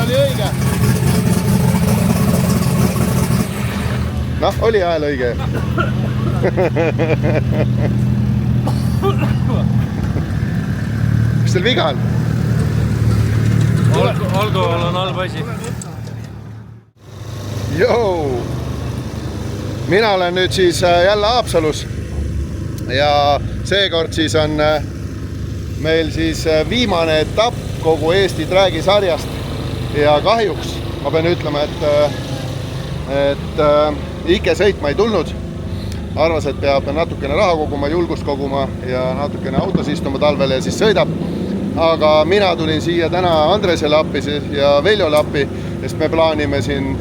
oli õige. Noh, oli hääl õige. Mis teil viga on? Alkohol on halb asi. Jou! Mina olen nüüd siis jälle Haapsalus ja seekord siis on meil siis viimane etapp kogu Eesti Tracki sarjast ja kahjuks ma pean ütlema, et Ike sõitma ei tulnud. Arvas, et peab natukene raha koguma, julgust koguma ja natukene autos istuma talvel ja siis sõidab. Aga mina tulin siia täna Andresele appi ja Veljole appi, sest me plaanime siin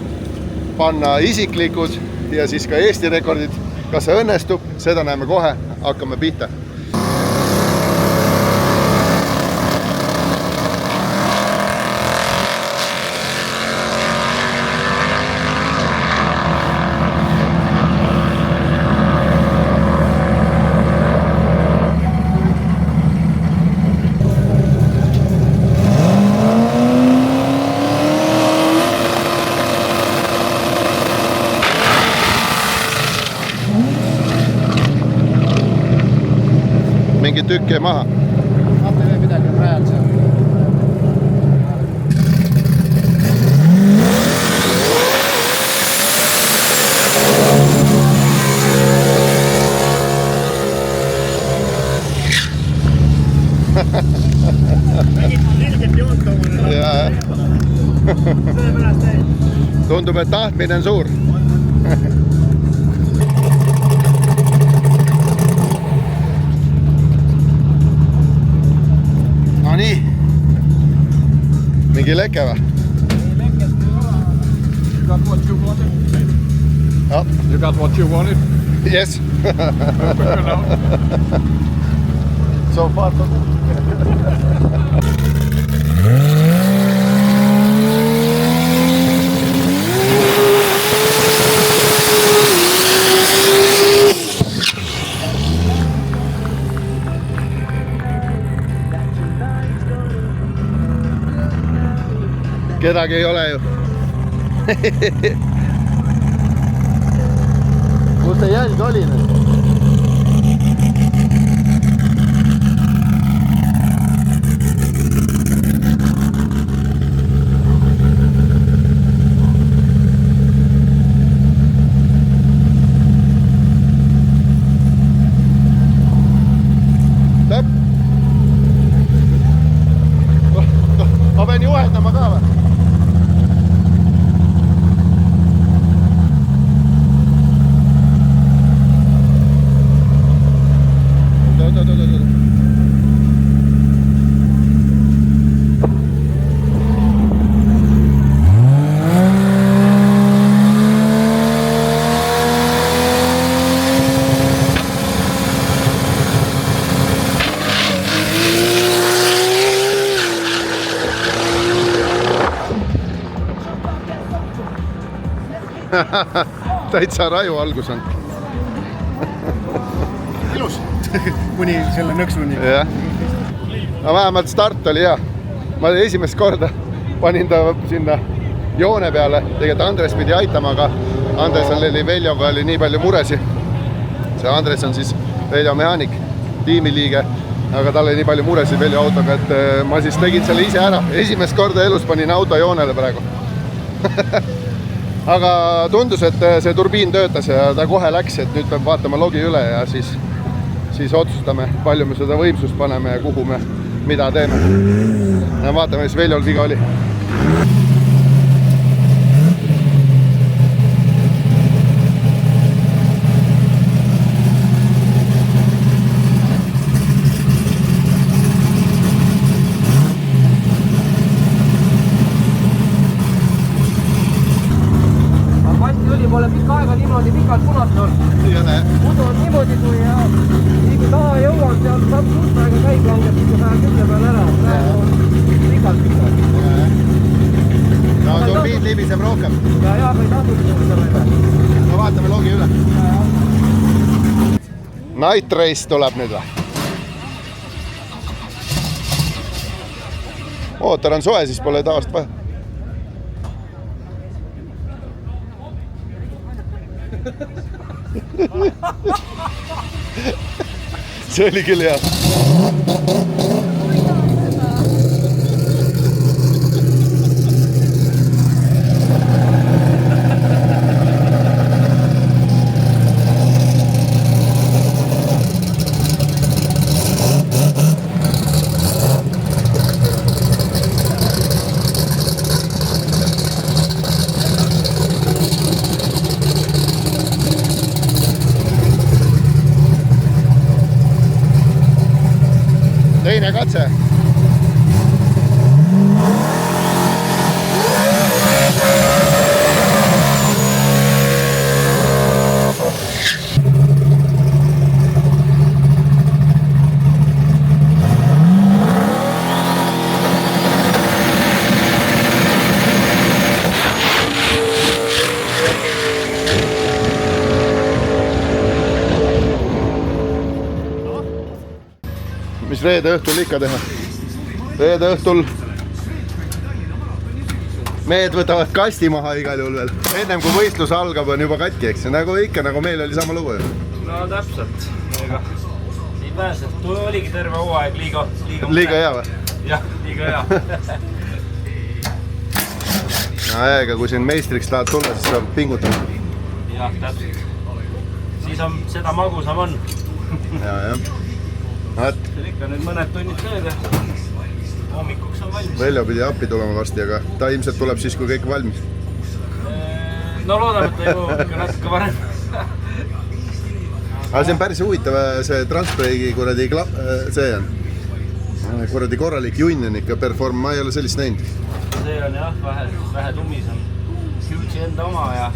panna isiklikud ja siis ka Eesti rekordid. Kas see õnnestub? Seda näeme kohe. Hakkame pihta. Mingi tükk jäi maha. Vaata veel midagi on rajal seal. Nägid ma ilgelt joont omale. Tundub, et tahtmine on suur. No nii. Mingi leke või? You got what you wanted? Ja. You got what you wanted? Yes. So far so good. Kedagi ei ole ju. Kus see jälg oli nüüd? Täpp. Ma pean juhendama ka või? Täitsa raju algus on. Ilus. Kuni selle nõksuni. Jah. No vähemalt start oli hea. Ma esimest korda panin ta sinna joone peale. Tegelikult Andres pidi aitama, aga Andres oli Veljoga oli nii palju muresi. See Andres on siis Veljo mehaanik, tiimiliige, aga tal oli nii palju muresi Veljo autoga, et ma siis tegin selle ise ära. Esimest korda elus panin auto joonele praegu. Aga tundus, et see turbiin töötas ja ta kohe läks, et nüüd peab vaatama logi üle ja siis otsustame, palju me seda võimsust paneme ja kuhu me mida teeme. Ja vaatame, mis Veljol viga oli. Pole pikka aega niimoodi pikalt punast olnud. Muidu on niimoodi, kui taha jõuan, seal saab suht aega käib langeb, kui 110 peal ära. Praegu on pikalt. No turbiin libiseb rohkem. Ja, aga ei tahtnud seda. No vaatame logi üle. Night Race tuleb nüüd või? Mootor on soe, siis pole taast vaja. see oli küll hea. Teine katse. Mis reede õhtul ikka teha? Reede õhtul mehed võtavad kasti maha igal juhul veel. Ennem kui võistlus algab on juba katki, eks? Nagu ikka, nagu meil oli sama lugu. No täpselt. Ei pääse. Oligi terve hooaeg liiga hea või? Jah, liiga hea. Aga kui siin meistriks tahad tulla, siis saab pingutada. Jah, täpselt. Siis on seda magusam on. Ja. Ikka nüüd mõned tunnid tööd ja hommikuks on valmis. Veljo pidi appi tulema varsti, aga ta ilmselt tuleb siis, kui kõik valmis. No loodame, et ta jõuab ikka natuke varem. Aga see on päris huvitav, see Transbreaki see on kuradi korralik junn on ikka perform, ma ei ole sellist näinud. See on jah, vähe tummis on. Huge'i enda oma ja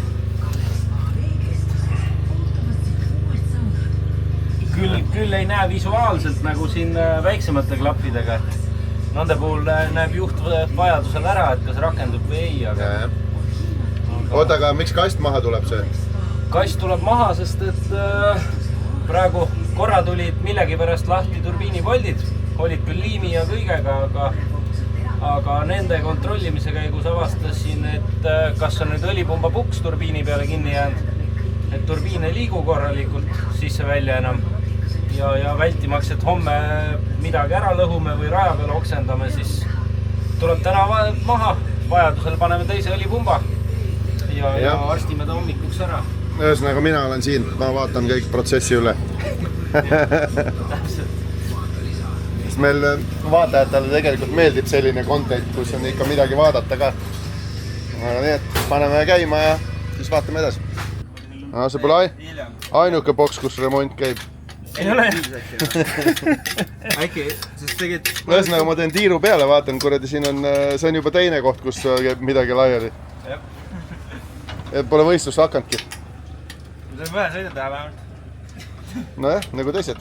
küll ei näe visuaalselt nagu siin väiksemate klappidega. Nende puhul näeb juht vajadusel ära, et kas rakendub või ei. Aga... Oota, aga miks kast maha tuleb see? Kast tuleb maha, sest et praegu korra tulid millegi pärast lahti turbiinipoldid. Olid küll liimi ja kõigega, aga nende kontrollimise käigus avastasin, et kas on nüüd õlipumba puks turbiini peale kinni jäänud. Et turbiin ei liigu korralikult sisse välja enam. Ja vältimaks, et homme midagi ära lõhume või raja peale oksendame, siis tuleb täna maha. Vajadusel paneme teise õlipumba ja arstime ta hommikuks ära. Ühesõnaga, mina olen siin, ma vaatan kõik protsessi üle. Täpselt. Sest meil vaatajatele tegelikult meeldib selline content, kus on ikka midagi vaadata ka. Aga nii, et paneme käima ja siis vaatame edasi. See pole ainuke boks, kus remont käib. Ei ole. Äkki, sest tegelikult... Ühesõnaga, ma teen tiiru peale, vaatan, kuradi siin on, see on juba teine koht, kus käib midagi laiali. Pole võistlus hakanudki. See on vähe sõida teha vähemalt. Nojah, nagu teised.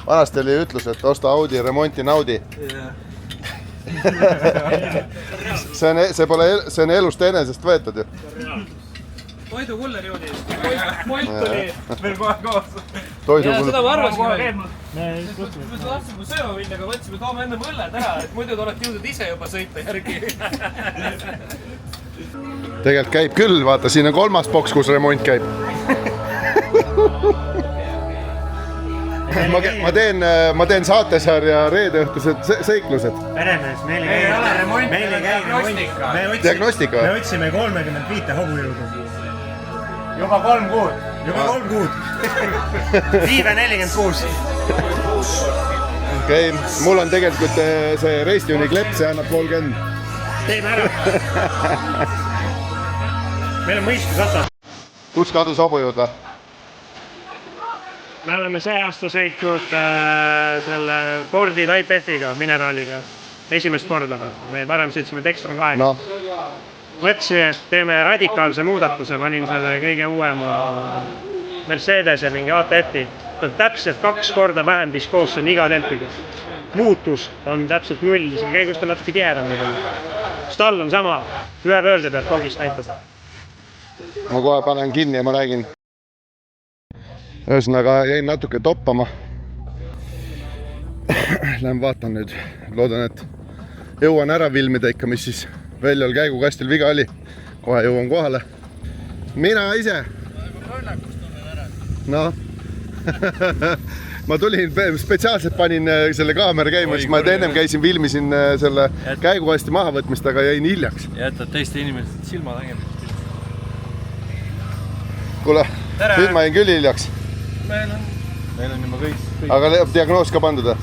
Vanasti oli ütlus, et osta Audi, remonti naudi. See on elust enesest võetud ju. Toidu kulleri jõudis. Point oli veel kohe koos. Seda ma arvasin. Me tahtsime sööma minna, aga mõtlesime, toome enne mõlled ära, et muidu te olete jõudnud ise juba sõita järgi. Tegelikult käib küll, vaata, siin on kolmas boks, kus remont käib. Ma teen saatesarja reedeõhtused seiklused. Peremees, meil ei ole remont, meil ei käi remont. Diagnostika või? Me otsime 35 hobujõudu. Juba 3 kuud. Juba 3 kuud. Viive 46. Okei, mul on tegelikult see Restuni klepp, see annab 30. Teeme ära. Meil on mõistus otsas. Kus kadus hobujõud või? Me oleme see aasta sõitnud selle Fordi Type F-iga, mineraaliga. Esimest korda. Me varem sõitsime Textron 2. No. Mõtlesin, et teeme radikaalse muudatuse. Panin selle kõige uuema Mercedese mingi ATF-i. Täpselt 2 korda vähem viskoos on iga tempiga. Muutus on täpselt 0, see käigust on natuke tihedam. Stall on sama, ühe vöörde pealt kogist näitab. Ma kohe panen kinni ja ma räägin. Ühesõnaga jäin natuke toppama. Lähen vaatan nüüd. Loodan, et jõuan ära filmida ikka, mis siis Veljol käigukastil viga oli. kohe jõuan kohale. Mina ise. Noh. Ma tulin, spetsiaalselt panin selle kaamera käima, siis ma ennem käisin, filmisin selle käigukasti mahavõtmist, aga jäin hiljaks. Jätad teiste inimesed silma nägemist. Kuule, nüüd ma jäin küll hiljaks. Meil on juba kõik. Aga diagnoos ka pandud?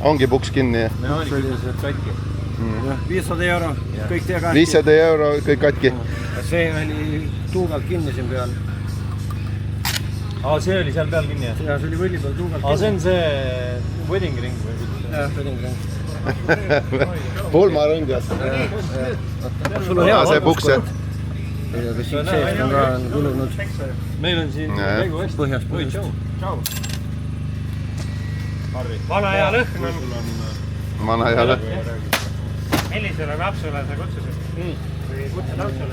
Ongi puks kinni? Mehaanikud katki. 500 euro, kõik tee 500 euro, kõik katki. See oli tuugalt kinni siin peal. See oli seal peal kinni, jah? Ja see oli võlli peal tuugalt kinni. See on see wedding ring või? Jah, wedding ring. Pulmarõng, jah. Sul on hea see puks, jah. Kas siin seest on ka kulunud? Meil on siin käigu hästi. Põhjast. Oi, tšau. Harri. Vana hea lõhn on. Vana hea lõhn. Millisele lapsule sa kutsusid?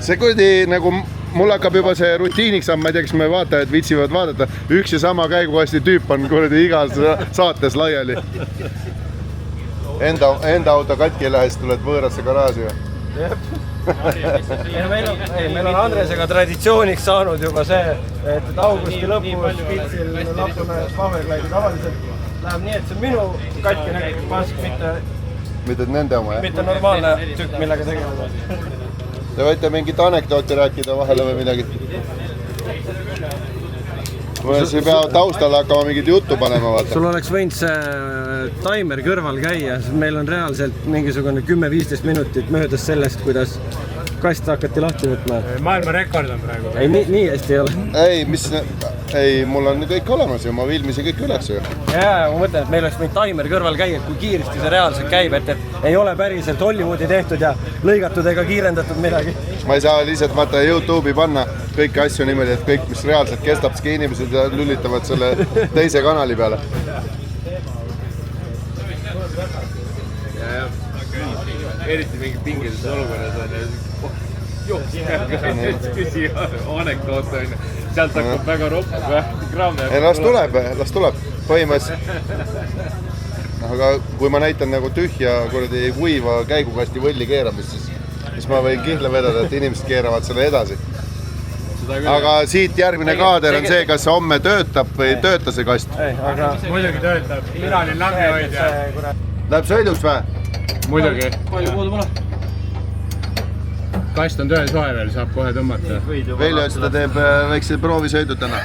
See kuradi nagu mul hakkab juba see rutiiniks saama, ma ei tea, kas me vaatajad viitsivad vaadata. Üks ja sama käigukasti tüüp on kuradi igas saates laiali. Enda auto katki ei lähe, siis tuled võõrasse garaaži. Meil on Andresega traditsiooniks saanud juba see, et augusti lõpus Piltsil lapume Powerglide'i tavaliselt läheb nii, et see on minu katki nägid pask, mitte nende oma, jah? Mitte normaalne tükk, millega tegeleda. Te võite mingit anekdooti rääkida vahele või midagi? Ma ei pea taustale hakkama mingit juttu panema, vaata. Sul oleks võinud see taimer kõrval käia, meil on reaalselt mingisugune 10-15 minutit möödas sellest, kuidas kast hakati lahti võtma. Maailma rekord on praegu. Ei, nii hästi ei ole. Ei, mul on kõik olemas ju, ma filmisin kõik üles ju. Jaa, ma mõtlen, et meil oleks võinud taimer kõrval käia, et kui kiiresti see reaalselt käib, et ei ole päriselt Hollywoodi tehtud ja lõigatud ega kiirendatud midagi. Ma ei saa lihtsalt vaata YouTube'i panna kõiki asju niimoodi, et kõik, mis reaalselt kestab, siis inimesed lülitavad selle teise kanali peale. Eriti mingi pingilises olukorras on küsi anekdoot on, sealt hakkab väga roppu kraame. Ei, las tuleb, põhimõtteliselt. Aga kui ma näitan nagu tühja kuradi kuiva käigukasti võlli keeramist, siis ma võin kihla vedada, et inimesed keeravad selle edasi. Aga siit järgmine kaader on see, kas homme töötab või ei tööta see kast. Aga Muidugi töötab. Mina olin langehoidja. Läheb sõiduks või? Muidugi. palju puudu pole? Kast on tööl soe veel, saab kohe tõmmata. Veljo, seda teeb väikse proovisõidu täna.